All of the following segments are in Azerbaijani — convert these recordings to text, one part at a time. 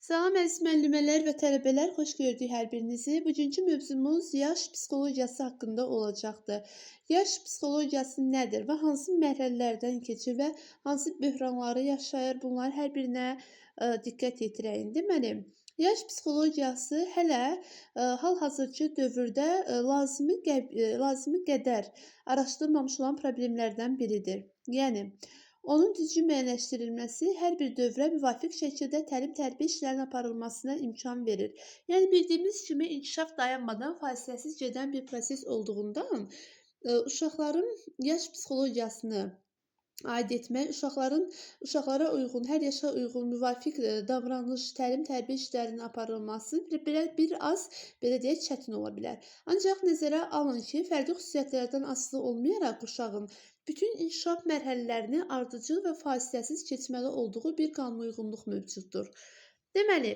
Salam əziz müəllimələr və tələbələr, xoş gördük hər birinizi. Bugünkü mövzumuz yaş psixologiyası haqqında olacaqdır. Yaş psixologiyası nədir və hansı mərhələlərdən keçir və hansı böhranları yaşayır? Bunların hər birinə diqqət yetirək. Deməli, yaş psixologiyası hələ hal-hazırki dövrdə lazımi qədər araşdırılmamış olan problemlərdən biridir. Yəni, onun düzgün müəyyənləşdirilməsi hər bir dövrə müvafiq şəkildə təlim-tərbiyə işlərinin aparılmasına imkan verir. Yəni bildiyimiz kimi inkişaf dayanmadan fasiləsiz gedən bir proses olduğundan uşaqların yaş psixologiyasını aid etmək, uşaqlara uyğun, hər yaşa uyğun müvafiq davranış, təlim-tərbiyə işlərinin aparılması belə deyək, çətin ola bilər. Ancaq nəzərə alın ki, fərdi xüsusiyyətlərdən asılı olmayaraq uşağın bütün inkişaf mərhələlərini ardıcıl və fasiləsiz keçməli olduğu bir qanunauyğunluq mövcuddur. Deməli,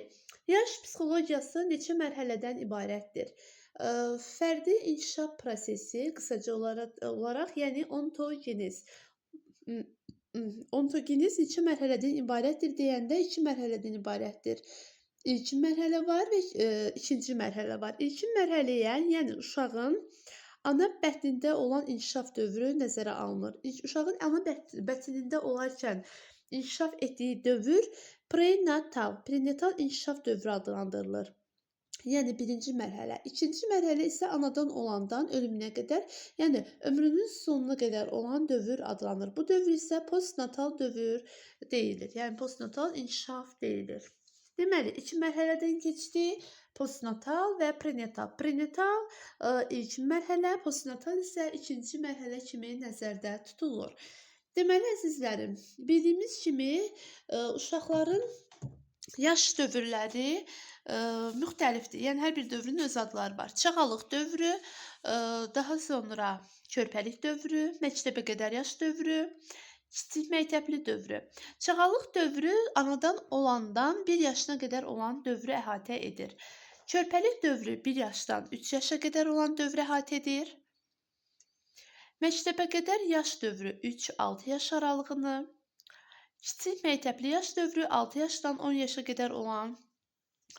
yaş psixologiyası neçə mərhələdən ibarətdir? Fərdi inkişaf prosesi qısaca olaraq, yəni ontogeniz neçə mərhələdən ibarətdir deyəndə 2 mərhələdən ibarətdir. İlkin mərhələ var və ikinci mərhələ var. İlkin mərhələyə, yəni uşağın ana bətnində olan inkişaf dövrü nəzərə alınır. Uşağın ana bətnində olarkən inkişaf etdiyi dövr prenatal inkişaf dövrü adlandırılır. Yəni birinci mərhələ. İkinci mərhələ isə anadan olandan ölümünə qədər, yəni ömrünün sonuna qədər olan dövr adlanır. Bu dövr isə postnatal dövr deyilir. Yəni postnatal inkişaf deyilir. Deməli, 2 mərhələdən keçdik. Postnatal və prenatal. Prenatal ilkin mərhələ, postnatal isə ikinci mərhələ kimi nəzərdə tutulur. Deməli, əzizlərim, bildiyimiz kimi uşaqların yaş dövrləri müxtəlifdir. Yəni hər bir dövrün öz adları var. Çağalıq dövrü, daha sonra körpəlik dövrü, məktəbə qədər yaş dövrü, kiçik məktəbli dövrü. Çağalıq dövrü anadan olandan 1 yaşına qədər olan dövrü əhatə edir. Körpəlik dövrü 1 yaşdan 3 yaşa qədər olan dövrü əhatə edir. Məktəbə qədər yaş dövrü 3-6 yaş aralığını, kiçik məktəbli yaş dövrü 6 yaşdan 10 yaşa qədər olan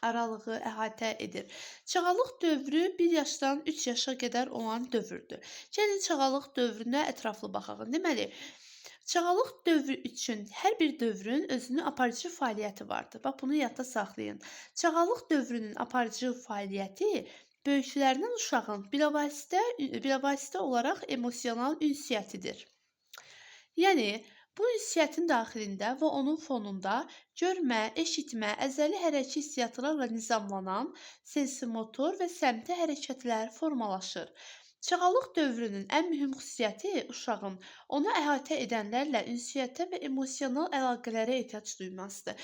aralığı əhatə edir. Çağalıq dövrü 1 yaşdan 3 yaşa qədər olan dövrdür. Gəlin çağalıq dövrünə ətraflı baxaq. Deməli, çağalıq dövrü üçün hər bir dövrün özünün aparıcı fəaliyyəti vardır. Bax, bunu yadda saxlayın. Çağalıq dövrünün aparıcı fəaliyyəti böyüklərindən uşağın bilavasitə olaraq emosional ünsiyyətidir. Yəni, bu ünsiyyətin daxilində və onun fonunda görmə, eşitmə, əzəli hərəki hissiyatlarla nizamlanan sensimotor və səmti hərəkətlər formalaşır. Çağalıq dövrünün ən mühüm xüsusiyyəti uşağın onu əhatə edənlərlə ünsiyyətə və emosional əlaqələrə ehtiyac duymasıdır.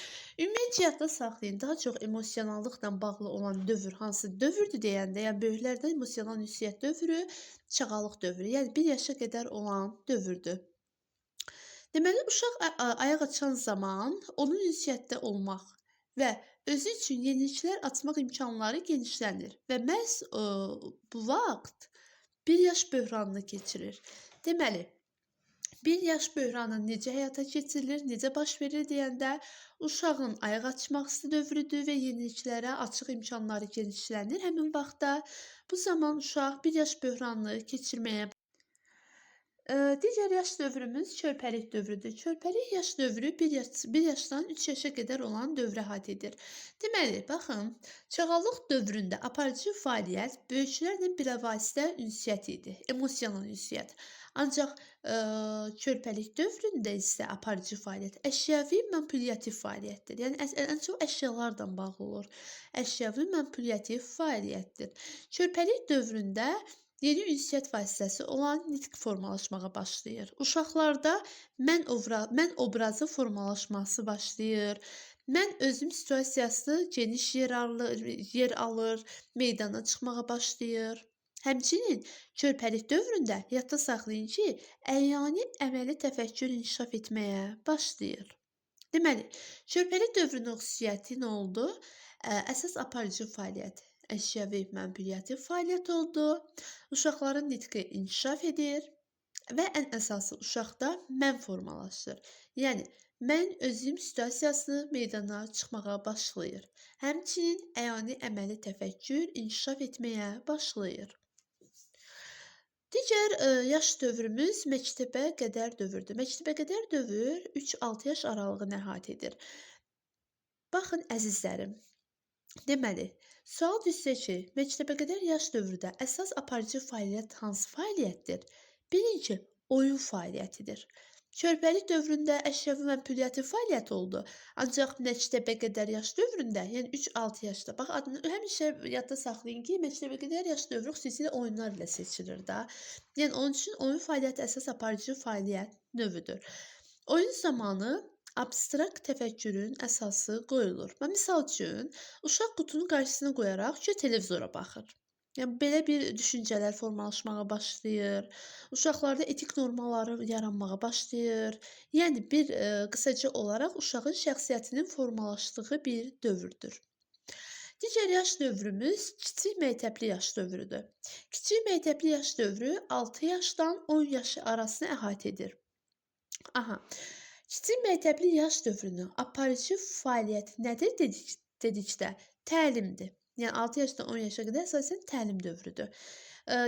Ümumiyyətlə yadda saxlayın, daha çox emosionallıqla bağlı olan dövr hansı dövrdür deyəndə, yəni böyüklərdə emosional ünsiyyət dövrü çağalıq dövrü, yəni 1 yaşa qədər olan dövrdür. Deməli, uşaq ayaq açan zaman onun ünsiyyətdə olmaq və özü üçün yeniliklər açmaq imkanları genişlənir və məhz bu vaxt 1 yaş böhranını keçirir. Deməli, 1 yaş böhranı necə həyata keçirilir, necə baş verir deyəndə uşağın ayaq açmaq dövrüdür və yeniliklərə açıq imkanları genişlənir. Həmin vaxtda bu zaman uşaq 1 yaş böhranını keçirməyə digər yaş dövrümüz körpəlik dövrüdür. Körpəlik yaş dövrü 1 yaşdan 3 yaşa qədər olan dövrə əhatə edir. Deməli, baxın, çağalıq dövründə aparıcı fəaliyyət böyüklərlə bilavasitə ünsiyyət idi, emosional ünsiyyət. Ancaq körpəlik dövründə isə aparıcı fəaliyyət əşyavi manipulyattiv fəaliyyətdir. Yəni ən çox əşyalarla bağlı olur. Əşyavi manipulyattiv fəaliyyətdir. Körpəlik dövründə yeni ünsiyyət vasitəsi olan nitq formalaşmağa başlayır. Uşaqlarda mən obrazı formalaşması başlayır. Mən özüm situasiyası geniş yer alır, meydana çıxmağa başlayır. Həmçinin körpəlik dövründə yadda saxlayın ki, əyani əməli təfəkkür inkişaf etməyə başlayır. Deməli, körpəlik dövrünün xüsusiyyəti nə oldu? Əsas aparıcı fəaliyyət əşyavi manipulyattiv fəaliyyət oldu. Uşaqların nitqi inkişaf edir və ən əsası uşaqda mən formalaşır. Yəni, mən özüm situasiyası meydana çıxmağa başlayır. Həmçinin əyani əməli təfəkkür inkişaf etməyə başlayır. Digər yaş dövrümüz məktəbə qədər dövrdür. Məktəbə qədər dövr 3-6 yaş aralığını əhatə edir. Baxın əzizlərim, deməli, sual düşsə ki, məktəbə qədər yaş dövründə əsas aparıcı fəaliyyət hansı fəaliyyətdir? Bilin ki, oyun fəaliyyətidir. Körpəlik dövründə əşrəfi məmnuniyyəti fəaliyyət oldu. Ancaq məktəbə qədər yaş dövründə, yəni 3-6 yaşda, bax adını həmişə yadda saxlayın ki, məktəbə qədər yaş dövrü xüsusilə oyunlar ilə seçilir də. Yəni onun üçün oyun fəaliyyəti əsas aparıcı fəaliyyət növüdür. Oyun zamanı abstrakt təfəkkürün əsası qoyulur. Misal üçün, uşaq qutunu qarşısına qoyaraq televizora baxır. Yəni belə bir düşüncələr formalaşmağa başlayır. Uşaqlarda etik normaları yaranmağa başlayır. Yəni qısaca olaraq uşağın şəxsiyyətinin formalaşdığı bir dövrdür. Digər yaş dövrümüz kiçik məktəbli yaş dövrüdür. Kiçik məktəbli yaş dövrü 6 yaşdan 10 yaş arasını əhatə edir. Kiçik məktəbli yaş dövrünün aparıcı fəaliyyəti nədir dedikdə? Təlimdir. Yəni 6 yaşdan 10 yaşa qədər əsasən təlim dövrüdür.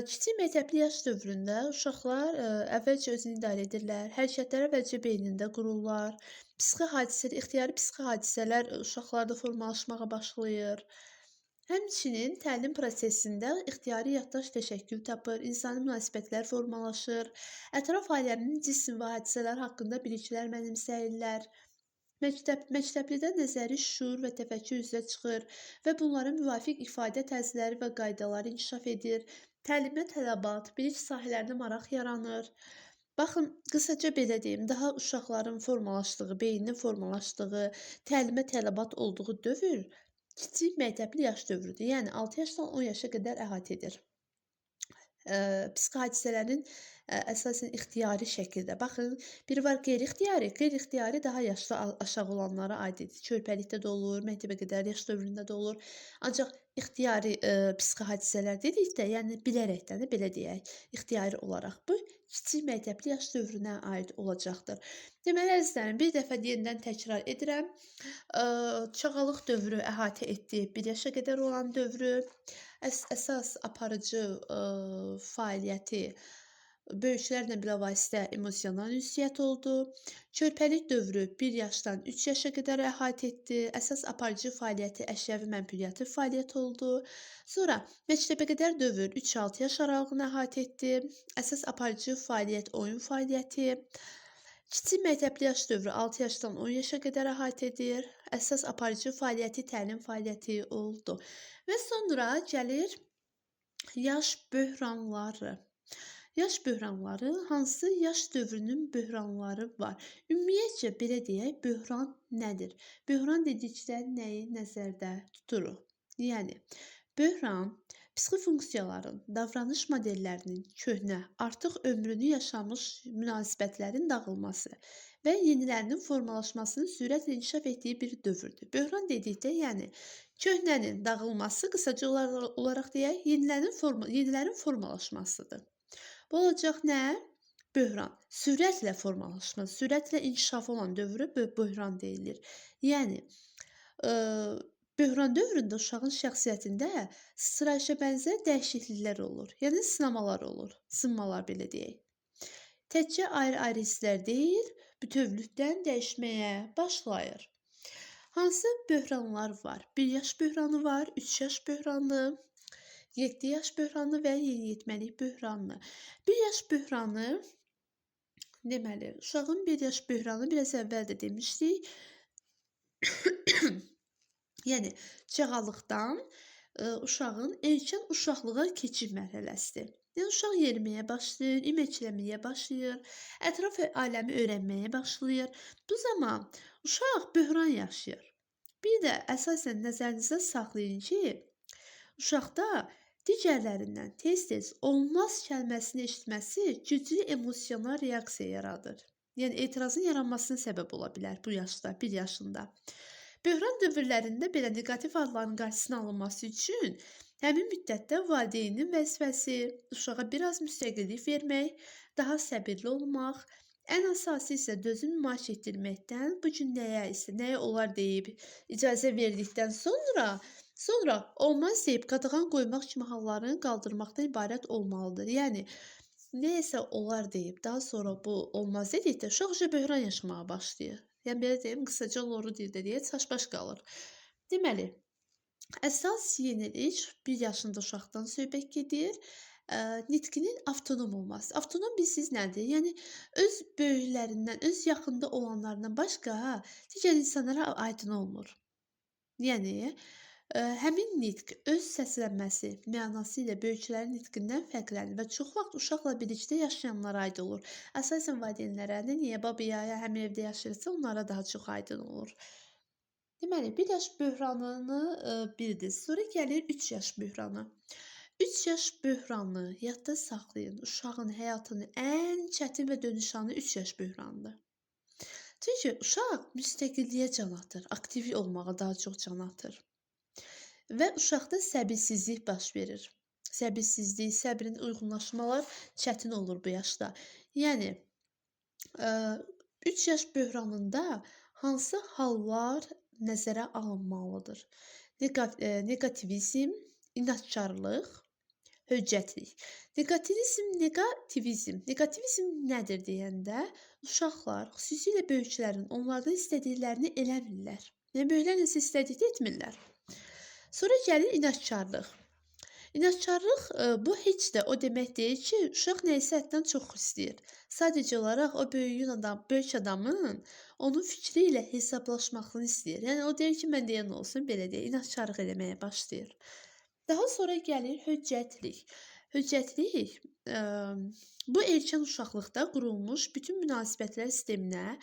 Kiçik məktəbli yaş dövründə uşaqlar əvvəlcə özünü idarə edirlər, hərəkətləri əvvəlcə beynində qururlar, ixtiyari psixi hadisələr uşaqlarda formalaşmağa başlayır. Həmçinin təlim prosesində ixtiyari yaddaş təşəkkül tapır, insani münasibətlər formalaşır, ətraf aləminin cism və hadisələr haqqında biliklər mənimsəyirlər. Məktəblidə nəzəri şuur və təfəkkür üzrə çıxır və bunların müvafiq ifadə tərzləri və qaydaları inkişaf edir. Təlimə tələbat, bilik sahələrinə maraq yaranır. Baxın, qısaca belə deyim, daha uşaqların formalaşdığı, beyninin formalaşdığı, təlimə tələbat olduğu dövr kiçik məktəbli yaş dövrüdür. Yəni 6 yaşdan 10 yaşa qədər əhatə edir. Psixi hadisələrin əsasən ixtiyari şəkildə. Baxın, biri var qeyri-ixtiyari. Qeyri-ixtiyari daha yaşlı aşağı olanlara aiddir. Körpəlikdə də olur, məktəbə qədər yaş dövründə də olur. Ancaq ixtiyari psixi hadisələr dedikdə, yəni bilərəkdən də belə deyək, ixtiyari olaraq bu kiçik məktəbli yaş dövrünə aid olacaqdır. Deməli, əzizlərim, bir dəfə yenidən təkrar edirəm. Çağalıq dövrü əhatə etdi, 1 yaşa qədər olan dövrü. Əsas aparıcı fəaliyyəti böyüklərlə bilavasitə emosional ünsiyyət oldu. Körpəlik dövrü 1 yaşdan 3 yaşa qədər əhatə etdi. Əsas aparıcı fəaliyyəti əşrəvi məmnuniyyəti fəaliyyət oldu. Sonra məktəbə qədər dövr 3-6 yaş aralığını əhatə etdi. Əsas aparıcı fəaliyyət oyun fəaliyyəti. Kiçik məktəbli yaş dövrü 6 yaşdan 10 yaşa qədər əhatə edir. Əsas aparıcı fəaliyyəti təlim fəaliyyəti oldu. Və sonra gəlir yaş böhranları. Yaş böhranları, hansı yaş dövrünün böhranları var? Ümumiyyətcə, belə deyək, böhran nədir? Böhran dedikdə nəyi nəzərdə tuturuq? Yəni, böhran psixi funksiyaların, davranış modellərinin köhnə, artıq ömrünü yaşamış münasibətlərin dağılması və yenilərinin formalaşmasının sürətlə inkişaf etdiyi bir dövrdür. Böhran dedikdə, yəni köhnənin dağılması, qısaca olaraq deyək, yenilərin formalaşmasıdır. Bu olacaq nə? Böhran. Sürətlə formalaşması, sürətlə inkişaf olan dövrü böhran deyilir. Yəni, böhran dövründə uşağın şəxsiyyətində sırayışa bənzər dəyişikliklər olur. Yəni, sınamalar olur, sınmalar belə deyək. Təkcə ayrı-ayrı hisslər deyil, bütövlükdən dəyişməyə başlayır. Hansı böhranlar var? 1 yaş böhranı var, 3 yaş böhranı, 7 yaş böhranı və yeniyetməlik böhranı. 1 yaş böhranı, deməli, uşağın 1 yaş böhranı biraz əvvəl də demişdik. Yəni, çağalıqdan uşağın erkən uşaqlığa keçid mərhələsidir. Yəni, uşaq yeriməyə başlayır, iməkləməyə başlayır, ətraf aləmi öyrənməyə başlayır. Bu zaman uşaq böhran yaşayır. Bir də əsasən nəzərinizdə saxlayın ki, uşaqda digərlərindən tez-tez olmaz kəlməsini eşitməsi güclü emosional reaksiya yaradır. Yəni, etirazın yaranmasına səbəb ola bilər bu yaşda, 1 yaşında. Böhran dövrlərində belə neqativ halların qarşısının alınması üçün həmin müddətdə valideynin vəzifəsi uşağa biraz müstəqillik vermək, daha səbirli olmaq, Ən əsası isə dözüm nümayiş etdirməkdən, bu gün nəyə olar deyib icazə verdikdən sonra olmaz deyib qadağan qoymaq kimi halların qaldırmaqdan ibarət olmalıdır. Yəni nəyəsə olar deyib, daha sonra bu olmaz dedikdə uşaq böhran yaşamağa başlayır. Yəni belə deyim, qısaca loru dildə deyə çaşbaş qalır. Deməli, əsas yenilik 1 yaşında uşaqdan söhbət gedir. Nitqinin avtonom olması. Avtonom bilirsiz nədir? Yəni öz böyüklərindən, öz yaxında olanlarından başqa digər insanlara aydın olmur. Yəni həmin nitq öz səslənməsi, mənası ilə böyüklərin nitqindən fərqlənir və çox vaxt uşaqla birlikdə yaşayanlara aid olur. Əsasən valideynlərə, niyə babaya, həmin evdə yaşayırsa onlara daha çox aydın olur. Deməli, 1 yaş böhranını bildiniz. Sonra gəlir 3 yaş böhranı. 3 yaş böhranı yadda saxlayın. Uşağın həyatının ən çətin və dönüş anı 3 yaş böhranıdır. Çünki uşaq müstəqilliyə can atır, aktiv olmağa daha çox can atır. Və uşaqda səbirsizlik baş verir. Səbirsizlik, səbrin uyğunlaşmalar çətin olur bu yaşda. Yəni 3 yaş böhranında hansı hallar nəzərə alınmalıdır? Neqativizm, inadkarlıq, höccətlik. Neqativizm nədir deyəndə, uşaqlar, xüsusilə böyüklərin onlardan istədiklərini eləmirlər. Yəni böyüklər nəsə istədikdə etmirlər. Sonra gəlir inadkarlıq. İnadkarlıq bu heç də o demək deyil ki, uşaq nəyisə həddən çox istəyir. Sadəcə olaraq o böyük adamın onun fikri ilə hesablaşmaqını istəyir. Yəni o deyir ki, mən deyən olsun, belə deyil, inadkarlıq eləməyə başlayır. Daha sonra gəlir höccətlik. Höccətlik bu erkən uşaqlıqda qurulmuş bütün münasibətlər sisteminə,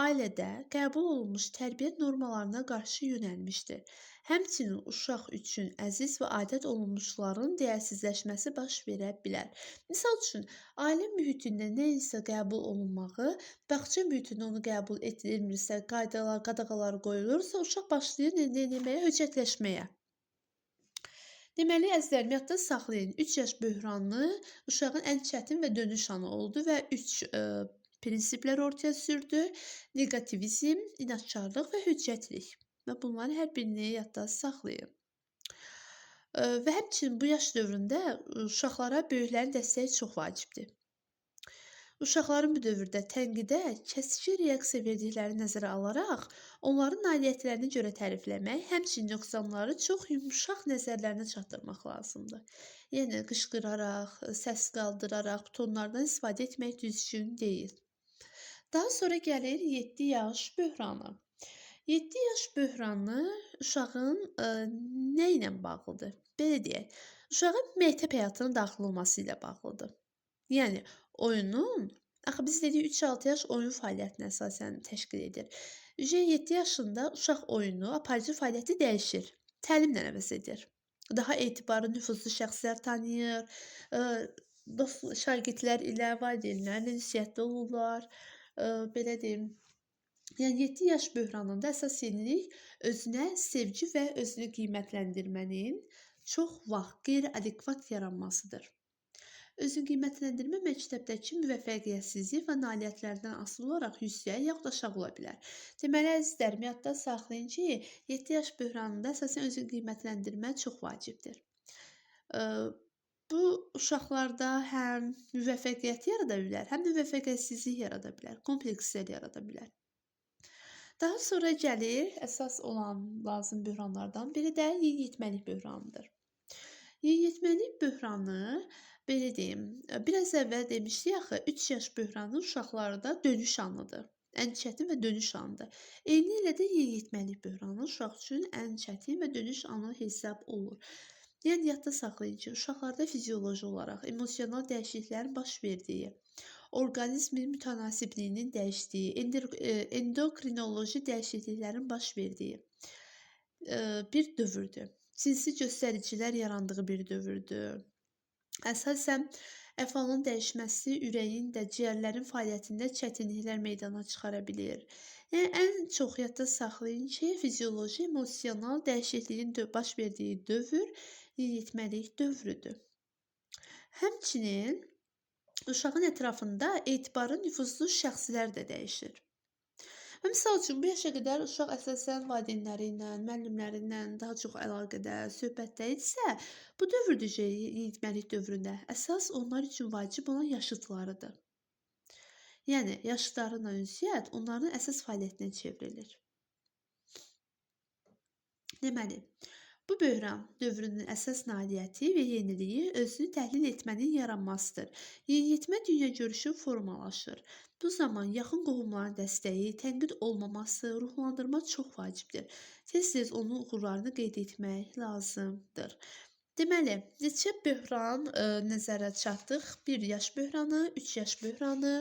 ailədə qəbul olunmuş tərbiyə normalarına qarşı yönəlmişdir. Həmçinin uşaq üçün əziz və adət olunmuşların dəyərsizləşməsi baş verə bilər. Misal üçün, ailə mühitində nəyisə qəbul olunmağı, bağça mühitində onu qəbul edilmirsə, qaydalar, qadağalar qoyulursa, uşaq başlayır nəməyə, höccətləşməyə. Deməli, əzizlərim, yadda saxlayın, 3 yaş böhranı uşağın ən çətin və dönüş anı oldu və 3 prinsiplər ortaya sürdü. Neqativizm, inadkarlıq və höccətlik. Və bunların hər birini yadda saxlayın. Və həmçinin bu yaş dövründə uşaqlara böyüklərin dəstəyi çox vacibdir. Uşaqların bu dövrdə tənqidə kəsici reaksiya verdikləri nəzərə alaraq, onların nailiyyətlərinə görə tərifləmək, həmçinin nöqsanları çox yumuşaq nəzərlərinə çatdırmaq lazımdır. Yəni, qışqıraraq, səs qaldıraraq, tonlardan istifadə etmək düzgün deyil. Daha sonra gəlir 7 yaş böhranı. 7 yaş böhranı uşağın nə ilə bağlıdır? Belə deyək, uşağın məktəb həyatına daxil olması ilə bağlıdır. Yəni, oyunun, axı biz dedik 3-6 yaş oyun fəaliyyətini əsasən təşkil edir. 7 yaşında uşaq oyunu, aparıcı fəaliyyəti dəyişir, təlimlə əvəz edir. Daha etibarlı, nüfuzlu şəxslər tanıyır, dost şagirdlər ilə, valideynlərlə ünsiyyətdə olurlar, belə deyim. Yəni 7 yaş böhranında əsas yenilik özünə sevgi və özünü qiymətləndirmənin çox vaxt qeyri-adekvat yaranmasıdır. Özünü qiymətləndirmə məktəbdəki müvəffəqiyyətsizlik və nailiyyətlərdən asılı olaraq yüksək yaxud aşağı ola bilər. Deməli, əzizlərim, yadda saxlayın ki, 7 yaş böhranında əsasən özünü qiymətləndirmə çox vacibdir. Bu, uşaqlarda həm müvəffəqiyyət yarada bilər, həm müvəffəqiyyətsizlik yarada bilər, komplekslər yarada bilər. Daha sonra gəlir əsas olan lazım böhranlardan biri də yeniyetməlik böhranıdır. Yeniyetməlik böhranı, belə deyim, biraz əvvəl demişdik axı, 3 yaş böhranı uşaqlarda dönüş anıdır. Ən çətin və dönüş anıdır. Eyni ilə də yeniyetməlik böhranı uşaq üçün ən çətin və dönüş anı hesab olur. Yəni, yadda saxlayın ki, uşaqlarda fizioloji olaraq emosional dəyişikliklərin baş verdiyi, orqanizmin mütənasibliyinin dəyişdiyi, endokrinoloji dəyişikliklərin baş verdiyi bir dövrdür. Cinsi göstəricilər yarandığı bir dövrdür. Əsasən, əfalın dəyişməsi ürəyin də ciyərlərin fəaliyyətində çətinliklər meydana çıxara bilir. Yəni, ən çox yadda saxlayın ki, fizioloji, emosional dəyişikliyin baş verdiyi dövr yeniyetməlik dövrüdür. Həmçinin uşağın ətrafında etibarı nüfuzlu şəxslər də dəyişir. Və misal üçün, bu yaşa qədər uşaq əsasən valideynləri ilə, müəllimləri ilə daha çox əlaqədə, söhbətdə idisə, bu dövrdəcə yeniyetməlik dövründə əsas onlar üçün vacib olan yaşıdlarıdır. Yəni, yaşıdlarla ünsiyyət onların əsas fəaliyyətinə çevrilir. Deməli, bu böhran dövrünün əsas nailiyyəti və yeniliyi özünü təhlil etmənin yaranmasıdır. Yeniyetmə dünyagörüşü formalaşır. Bu zaman yaxın qohumların dəstəyi, tənqid olmaması, ruhlandırma çox vacibdir. Tez-tez onun uğurlarını qeyd etmək lazımdır. Deməli, neçə böhran nəzərə çatdıq? 1 yaş böhranı, 3 yaş böhranı,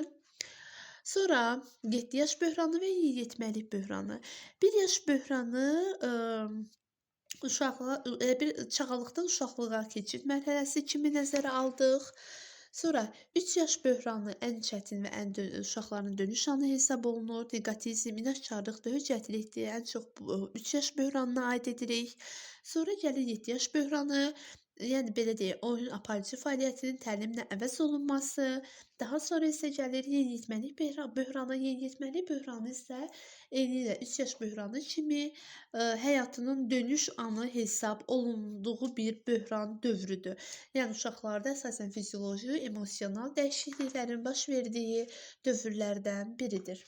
sonra 7 yaş böhranı və yeniyetməlik böhranı. 1 yaş böhranı bir çağalıqdan uşaqlığa keçid mərhələsi kimi nəzərə aldıq. Sonra 3 yaş böhranı ən çətin və uşaqların dönüş anı hesab olunur. Neqatizm, inadkarlıq, höccətlikdir. Ən çox 3 yaş böhranına aid edirik. Sonra gəlir 7 yaş böhranı. Yəni belə deyək, oyun aparıcı fəaliyyətinin təlimlə əvəz olunması. Daha sonra isə gəlir yeniyetməlik böhranı. Yeniyetməlik böhranı isə eynilə 3 yaş böhranı kimi həyatının dönüş anı hesab olunduğu bir böhran dövrüdür. Yəni uşaqlarda əsasən fizioloji, emosional dəyişikliklərin baş verdiyi dövrlərdən biridir.